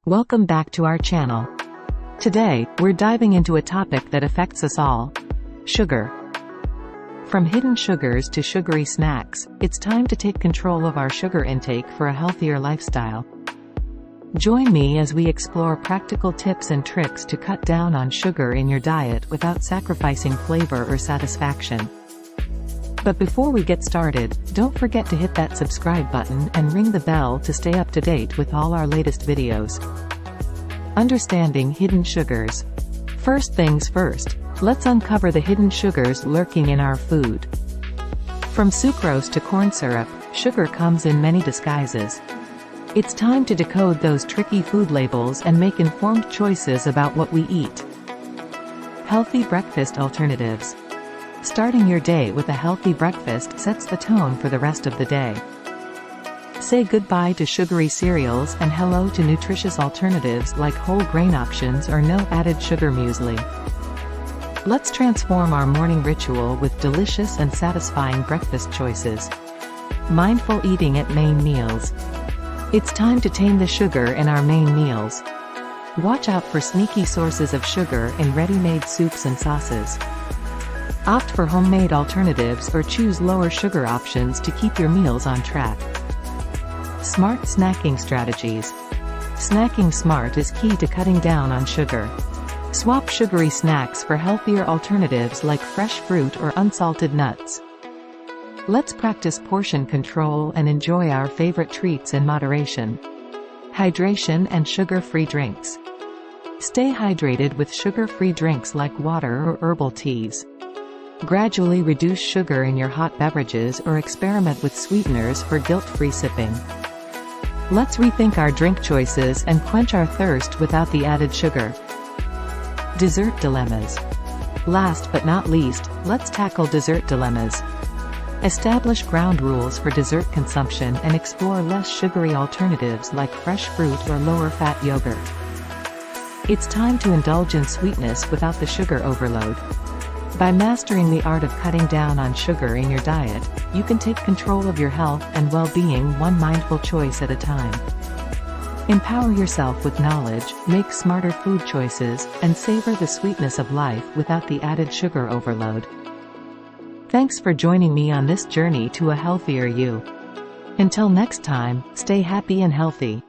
Welcome back to our channel. Today, we're diving into a topic that affects us all: sugar. From hidden sugars to sugary snacks, it's time to take control of our sugar intake for a healthier lifestyle. Join me as we explore practical tips and tricks to cut down on sugar in your diet without sacrificing flavor or satisfaction. But before we get started, don't forget to hit that subscribe button and ring the bell to stay up to date with all our latest videos. Understanding hidden sugars. First things first, let's uncover the hidden sugars lurking in our food. From sucrose to corn syrup, sugar comes in many disguises. It's time to decode those tricky food labels and make informed choices about what we eat. Healthy breakfast alternatives. Starting your day with a healthy breakfast sets the tone for the rest of the day. Say goodbye to sugary cereals and hello to nutritious alternatives like whole grain options or no added sugar muesli. Let's transform our morning ritual with delicious and satisfying breakfast choices. Mindful eating at main meals. It's time to tame the sugar in our main meals. Watch out for sneaky sources of sugar in ready-made soups and sauces. Opt for homemade alternatives or choose lower sugar options to keep your meals on track. Smart snacking strategies. Snacking smart is key to cutting down on sugar. Swap sugary snacks for healthier alternatives like fresh fruit or unsalted nuts. Let's practice portion control and enjoy our favorite treats in moderation. Hydration and sugar-free drinks. Stay hydrated with sugar-free drinks like water or herbal teas. Gradually reduce sugar in your hot beverages or experiment with sweeteners for guilt-free sipping. Let's rethink our drink choices and quench our thirst without the added sugar. Dessert dilemmas. Last but not least, let's tackle dessert dilemmas. Establish ground rules for dessert consumption and explore less sugary alternatives like fresh fruit or lower-fat yogurt. It's time to indulge in sweetness without the sugar overload. By mastering the art of cutting down on sugar in your diet, you can take control of your health and well-being one mindful choice at a time. Empower yourself with knowledge, make smarter food choices, and savor the sweetness of life without the added sugar overload. Thanks for joining me on this journey to a healthier you. Until next time, stay happy and healthy.